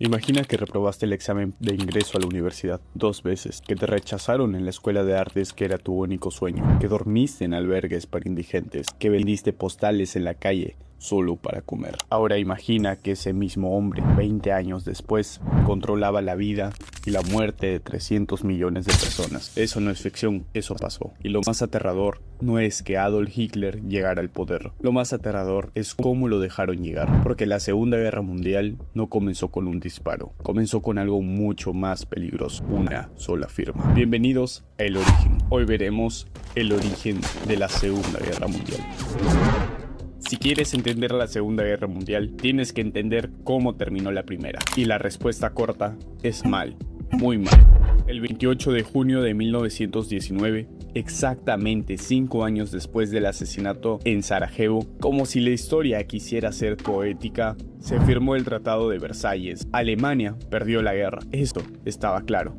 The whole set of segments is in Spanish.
Imagina que reprobaste el examen de ingreso a la universidad 2 veces, que te rechazaron en la escuela de artes que era tu único sueño, que dormiste en albergues para indigentes, que vendiste postales en la calle solo para comer. Ahora imagina que ese mismo hombre, 20 años después, controlaba la vida y la muerte de 300 millones de personas. Eso no es ficción, eso pasó. Y lo más aterrador no es que Adolf Hitler llegara al poder. Lo más aterrador es cómo lo dejaron llegar. Porque la Segunda Guerra Mundial no comenzó con un disparo. Comenzó con algo mucho más peligroso. Una sola firma. Bienvenidos a El Origen. Hoy veremos el origen de la Segunda Guerra Mundial. Si quieres entender la Segunda Guerra Mundial, tienes que entender cómo terminó la primera. Y la respuesta corta es mal, muy mal. El 28 de junio de 1919, exactamente 5 años después del asesinato en Sarajevo, como si la historia quisiera ser poética, se firmó el Tratado de Versalles. Alemania perdió la guerra, esto estaba claro.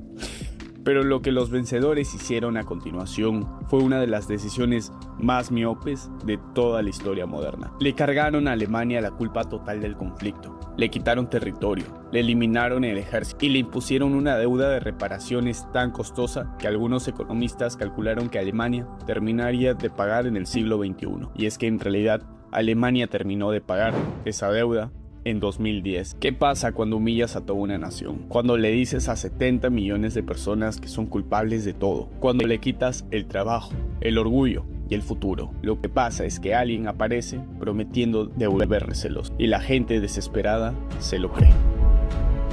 Pero lo que los vencedores hicieron a continuación fue una de las decisiones más miopes de toda la historia moderna. Le cargaron a Alemania la culpa total del conflicto, le quitaron territorio, le eliminaron el ejército y le impusieron una deuda de reparaciones tan costosa que algunos economistas calcularon que Alemania terminaría de pagar en el siglo XXI. Y es que en realidad Alemania terminó de pagar esa deuda en 2010. ¿Qué pasa cuando humillas a toda una nación? Cuando le dices a 70 millones de personas que son culpables de todo. Cuando le quitas el trabajo, el orgullo y el futuro. Lo que pasa es que alguien aparece prometiendo devolvérselos y la gente desesperada se lo cree.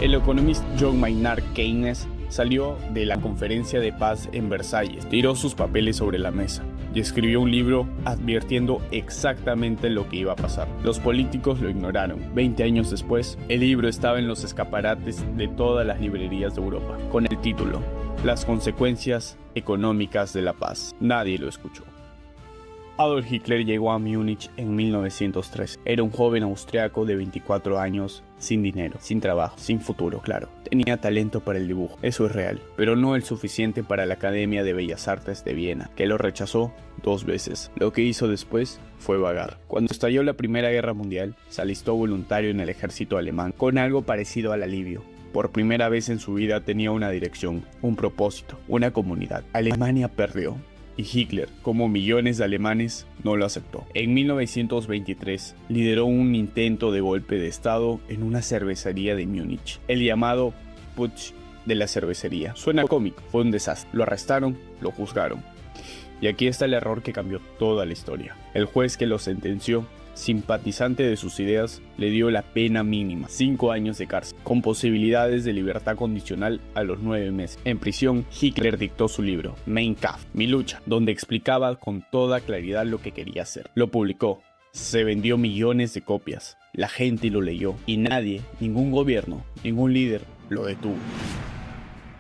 El economista John Maynard Keynes salió de la conferencia de paz en Versalles, tiró sus papeles sobre la mesa y escribió un libro advirtiendo exactamente lo que iba a pasar. Los políticos lo ignoraron. 20 años después, el libro estaba en los escaparates de todas las librerías de Europa, con el título Las consecuencias económicas de la paz. Nadie lo escuchó. Adolf Hitler llegó a Múnich en 1913. Era un joven austriaco de 24 años, sin dinero, sin trabajo, sin futuro, claro. Tenía talento para el dibujo, eso es real, pero no el suficiente para la Academia de Bellas Artes de Viena, que lo rechazó 2 veces. Lo que hizo después fue vagar. Cuando estalló la Primera Guerra Mundial, se alistó voluntario en el ejército alemán, con algo parecido al alivio. Por primera vez en su vida tenía una dirección, un propósito, una comunidad. Alemania perdió. Y Hitler, como millones de alemanes, no lo aceptó. En 1923 lideró un intento de golpe de estado en una cervecería de Múnich, el llamado Putsch de la cervecería. Suena cómico, fue un desastre. Lo arrestaron, lo juzgaron. Y aquí está el error que cambió toda la historia. El juez que lo sentenció, simpatizante de sus ideas, le dio la pena mínima, 5 años de cárcel, con posibilidades de libertad condicional a los 9 meses. En prisión, Hitler dictó su libro, Mein Kampf, Mi lucha, donde explicaba con toda claridad lo que quería hacer. Lo publicó, se vendió millones de copias, la gente lo leyó, y nadie, ningún gobierno, ningún líder, lo detuvo.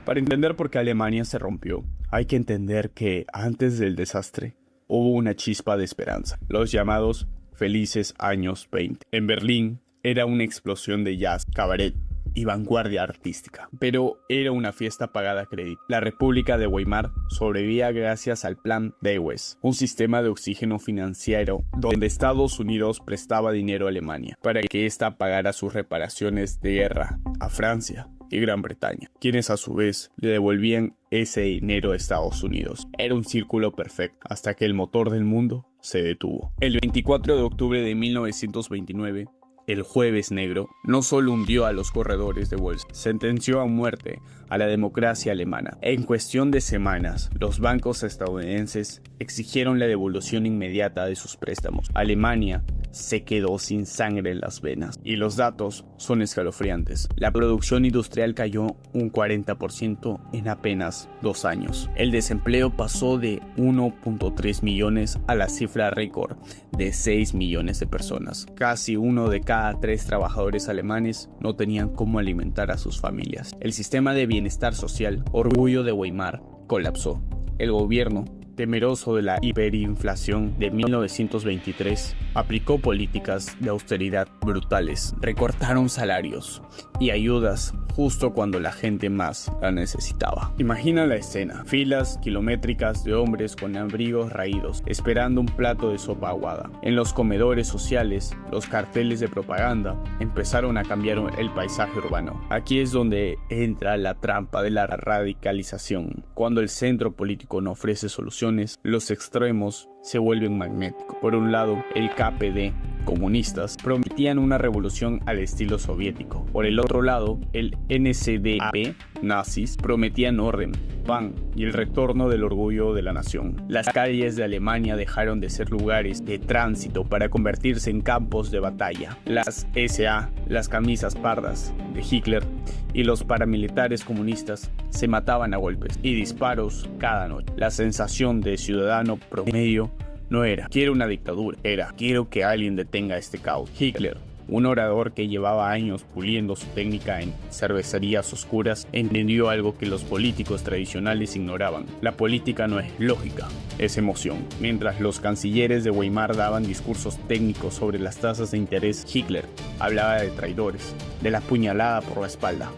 Para entender por qué Alemania se rompió, hay que entender que antes del desastre, hubo una chispa de esperanza, los llamados felices años 20. En Berlín era una explosión de jazz, cabaret y vanguardia artística, pero era una fiesta pagada a crédito. La República de Weimar sobrevivía gracias al Plan Dewes, un sistema de oxígeno financiero donde Estados Unidos prestaba dinero a Alemania para que ésta pagara sus reparaciones de guerra a Francia y Gran Bretaña, quienes a su vez le devolvían ese dinero a Estados Unidos. Era un círculo perfecto, hasta que el motor del mundo se detuvo. El 24 de octubre de 1929, el Jueves Negro no solo hundió a los corredores de bolsa, sentenció a muerte a la democracia alemana. En cuestión de semanas, los bancos estadounidenses exigieron la devolución inmediata de sus préstamos. Alemania se quedó sin sangre en las venas. Y los datos son escalofriantes. La producción industrial cayó un 40% en apenas 2 años. El desempleo pasó de 1.3 millones a la cifra récord de 6 millones de personas. Casi 1 de cada 3 trabajadores alemanes no tenían cómo alimentar a sus familias. El sistema de bienestar social, orgullo de Weimar, colapsó. El gobierno, temeroso de la hiperinflación de 1923, aplicó políticas de austeridad brutales, recortaron salarios y ayudas justo cuando la gente más la necesitaba. Imagina la escena, filas kilométricas de hombres con abrigos raídos, esperando un plato de sopa aguada. En los comedores sociales, los carteles de propaganda empezaron a cambiar el paisaje urbano. Aquí es donde entra la trampa de la radicalización. Cuando el centro político no ofrece soluciones, los extremos se vuelven magnéticos. Por un lado, el KPD, comunistas, prometían una revolución al estilo soviético. Por el otro lado, el NSDAP, nazis, prometían orden, pan y el retorno del orgullo de la nación. Las calles de Alemania dejaron de ser lugares de tránsito para convertirse en campos de batalla. Las SA, las camisas pardas de Hitler y los paramilitares comunistas se mataban a golpes y disparos cada noche. La sensación de ciudadano promedio no era "quiero una dictadura", era "quiero que alguien detenga este caos". Hitler, un orador que llevaba años puliendo su técnica en cervecerías oscuras, entendió algo que los políticos tradicionales ignoraban. La política no es lógica, es emoción. Mientras los cancilleres de Weimar daban discursos técnicos sobre las tasas de interés, Hitler hablaba de traidores, de la puñalada por la espalda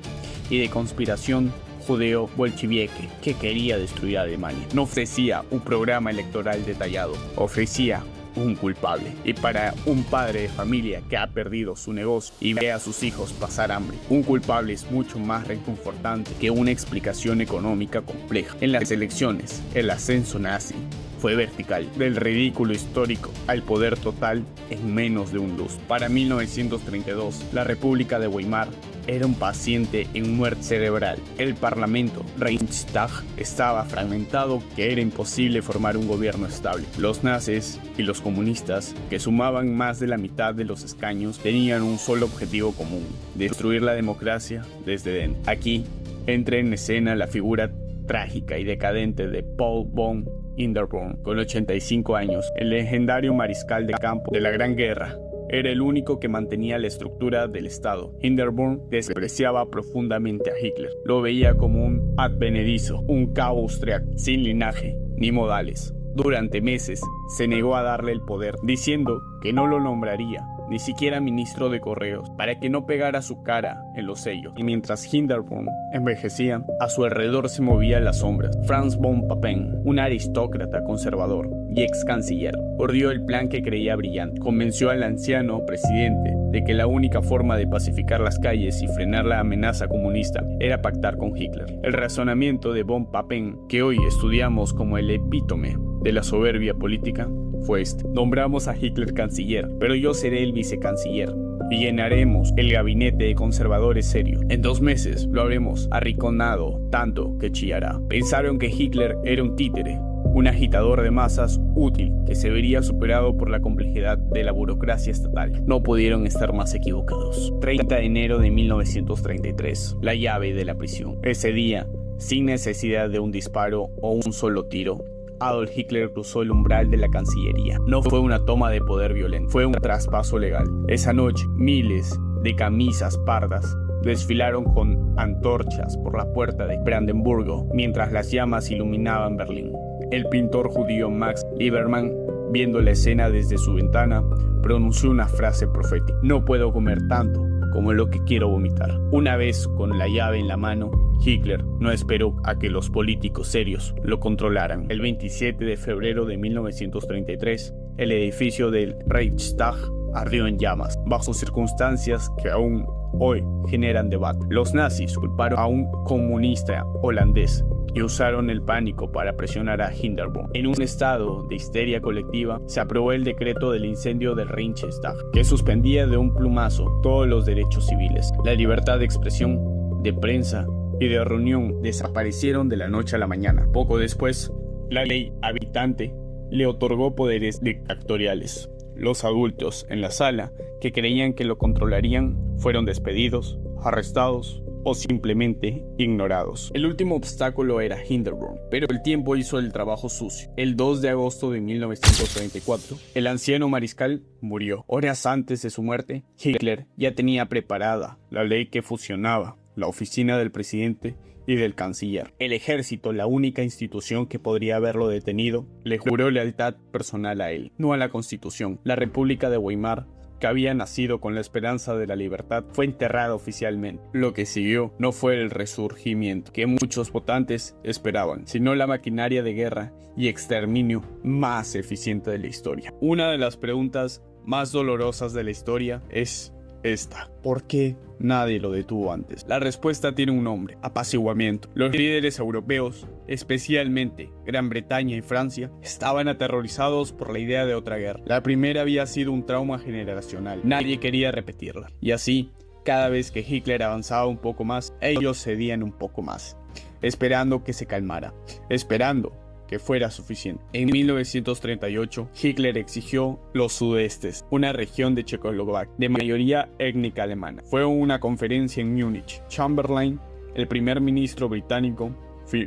y de conspiración judeo-bolchevique que quería destruir a Alemania. No ofrecía un programa electoral detallado, ofrecía un culpable. Y para un padre de familia que ha perdido su negocio y ve a sus hijos pasar hambre, un culpable es mucho más reconfortante que una explicación económica compleja. En las elecciones, el ascenso nazi fue vertical, del ridículo histórico al poder total en menos de un lustro. Para 1932, la República de Weimar era un paciente en muerte cerebral. El Parlamento, Reichstag, estaba fragmentado, que era imposible formar un gobierno estable. Los nazis y los comunistas, que sumaban más de la mitad de los escaños, tenían un solo objetivo común: destruir la democracia desde dentro. Aquí entra en escena la figura trágica y decadente de Paul von Hindenburg. Con 85 años, el legendario mariscal de campo de la Gran Guerra era el único que mantenía la estructura del Estado. Hindenburg despreciaba profundamente a Hitler. Lo veía como un advenedizo, un cabo austriaco, sin linaje ni modales. Durante meses se negó a darle el poder, diciendo que no lo nombraría ni siquiera ministro de correos, para que no pegara su cara en los sellos. Y mientras Hindenburg envejecía, a su alrededor se movían las sombras. Franz von Papen, un aristócrata conservador y ex canciller, ordenó el plan que creía brillante. Convenció al anciano presidente de que la única forma de pacificar las calles y frenar la amenaza comunista era pactar con Hitler. El razonamiento de von Papen, que hoy estudiamos como el epítome de la soberbia política, fue este: nombramos a Hitler canciller, pero yo seré el vicecanciller y llenaremos el gabinete de conservadores serios. En 2 meses lo habremos arrinconado tanto que chillará. Pensaron que Hitler era un títere, un agitador de masas útil que se vería superado por la complejidad de la burocracia estatal. No pudieron estar más equivocados. 30 de enero de 1933, la llave de la prisión. Ese día, sin necesidad de un disparo o un solo tiro, Adolf Hitler cruzó el umbral de la Cancillería. No fue una toma de poder violenta, fue un traspaso legal. Esa noche, miles de camisas pardas desfilaron con antorchas por la puerta de Brandenburgo, mientras las llamas iluminaban Berlín. El pintor judío Max Liebermann, viendo la escena desde su ventana, pronunció una frase profética: "No puedo comer tanto como lo que quiero vomitar". Una vez con la llave en la mano, Hitler no esperó a que los políticos serios lo controlaran. El 27 de febrero de 1933, el edificio del Reichstag ardió en llamas, bajo circunstancias que aún hoy generan debate. Los nazis culparon a un comunista holandés y usaron el pánico para presionar a Hindenburg. En un estado de histeria colectiva, se aprobó el decreto del incendio del Reichstag, que suspendía de un plumazo todos los derechos civiles. La libertad de expresión, de prensa y de reunión desaparecieron de la noche a la mañana. Poco después, la ley habitante le otorgó poderes dictatoriales. Los adultos en la sala, que creían que lo controlarían, fueron despedidos, arrestados o simplemente ignorados. El último obstáculo era Hindenburg, pero el tiempo hizo el trabajo sucio. El 2 de agosto de 1934, el anciano mariscal murió. Horas antes de su muerte, Hitler ya tenía preparada la ley que fusionaba la oficina del presidente y del canciller. El ejército, la única institución que podría haberlo detenido, le juró lealtad personal a él, no a la Constitución. La República de Weimar que había nacido con la esperanza de la libertad, fue enterrada oficialmente. Lo que siguió no fue el resurgimiento que muchos votantes esperaban, sino la maquinaria de guerra y exterminio más eficiente de la historia. Una de las preguntas más dolorosas de la historia es esta: ¿por qué nadie lo detuvo antes? La respuesta tiene un nombre: apaciguamiento. Los líderes europeos, especialmente Gran Bretaña y Francia, estaban aterrorizados por la idea de otra guerra. La primera había sido un trauma generacional. Nadie quería repetirla. Y así, cada vez que Hitler avanzaba un poco más, ellos cedían un poco más, esperando que se calmara, esperando que fuera suficiente. En 1938, Hitler exigió los sudestes, una región de Checoslovaquia de mayoría étnica alemana. Fue una conferencia en Múnich. Chamberlain, el primer ministro británico,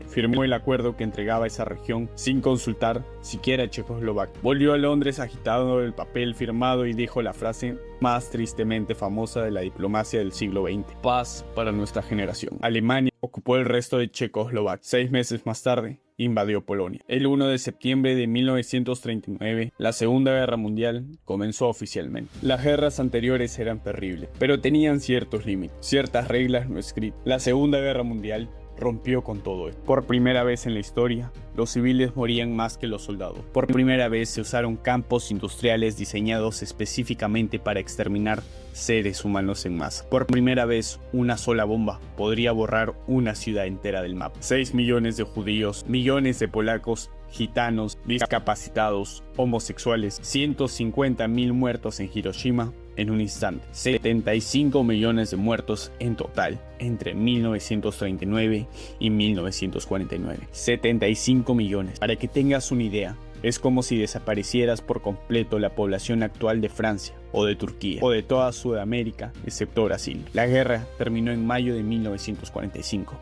firmó el acuerdo que entregaba esa región sin consultar siquiera a Checoslovaquia. Volvió a Londres agitado el papel firmado y dijo la frase más tristemente famosa de la diplomacia del siglo XX: paz para nuestra generación. Alemania ocupó el resto de Checoslovaquia. 6 meses más tarde, invadió Polonia. El 1 de septiembre de 1939, la Segunda Guerra Mundial comenzó oficialmente. Las guerras anteriores eran terribles, pero tenían ciertos límites, ciertas reglas no escritas. La Segunda Guerra Mundial rompió con todo esto. Por primera vez en la historia, los civiles morían más que los soldados. Por primera vez se usaron campos industriales diseñados específicamente para exterminar seres humanos en masa. Por primera vez, una sola bomba podría borrar una ciudad entera del mapa. 6 millones de judíos, millones de polacos, gitanos, discapacitados, homosexuales, 150.000 muertos en Hiroshima en un instante, 75 millones de muertos en total entre 1939 y 1949. 75 millones. Para que tengas una idea, es como si desaparecieras por completo la población actual de Francia o de Turquía o de toda Sudamérica, excepto Brasil. La guerra terminó en mayo de 1945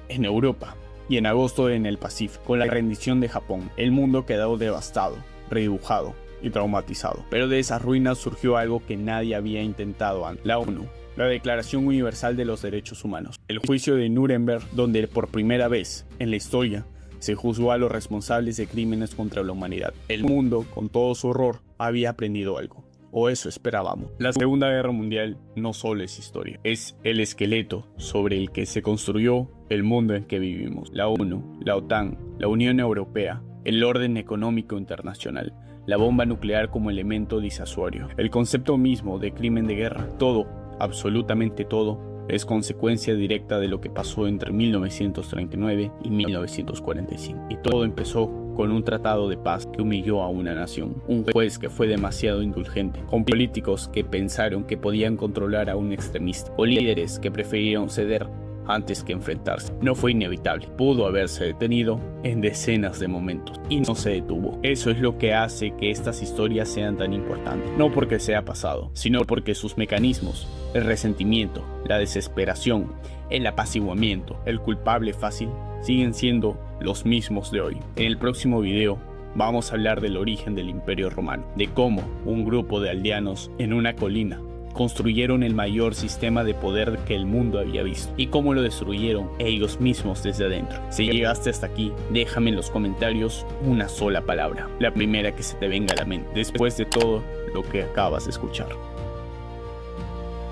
en Europa y en agosto en el Pacífico, con la rendición de Japón. El mundo quedó devastado, redibujado y traumatizado. Pero de esas ruinas surgió algo que nadie había intentado antes: la ONU, la Declaración Universal de los Derechos Humanos. El juicio de Nuremberg, donde por primera vez en la historia se juzgó a los responsables de crímenes contra la humanidad. El mundo, con todo su horror, había aprendido algo. O eso esperábamos. La Segunda Guerra Mundial no solo es historia, es el esqueleto sobre el que se construyó el mundo en que vivimos. La ONU, la OTAN, la Unión Europea, el orden económico internacional, la bomba nuclear como elemento disuasorio, el concepto mismo de crimen de guerra. Todo, absolutamente todo, es consecuencia directa de lo que pasó entre 1939 y 1945. Y todo empezó con un tratado de paz que humilló a una nación, un juez que fue demasiado indulgente, con políticos que pensaron que podían controlar a un extremista, o líderes que prefirieron ceder antes que enfrentarse. No fue inevitable, pudo haberse detenido en decenas de momentos y no se detuvo. Eso es lo que hace que estas historias sean tan importantes, no porque sea pasado, sino porque sus mecanismos, el resentimiento, la desesperación, el apaciguamiento, el culpable fácil, siguen siendo los mismos de hoy. En el próximo video vamos a hablar del origen del Imperio Romano, de cómo un grupo de aldeanos en una colina construyeron el mayor sistema de poder que el mundo había visto y cómo lo destruyeron ellos mismos desde adentro. Si llegaste hasta aquí, déjame en los comentarios una sola palabra, la primera que se te venga a la mente, después de todo lo que acabas de escuchar.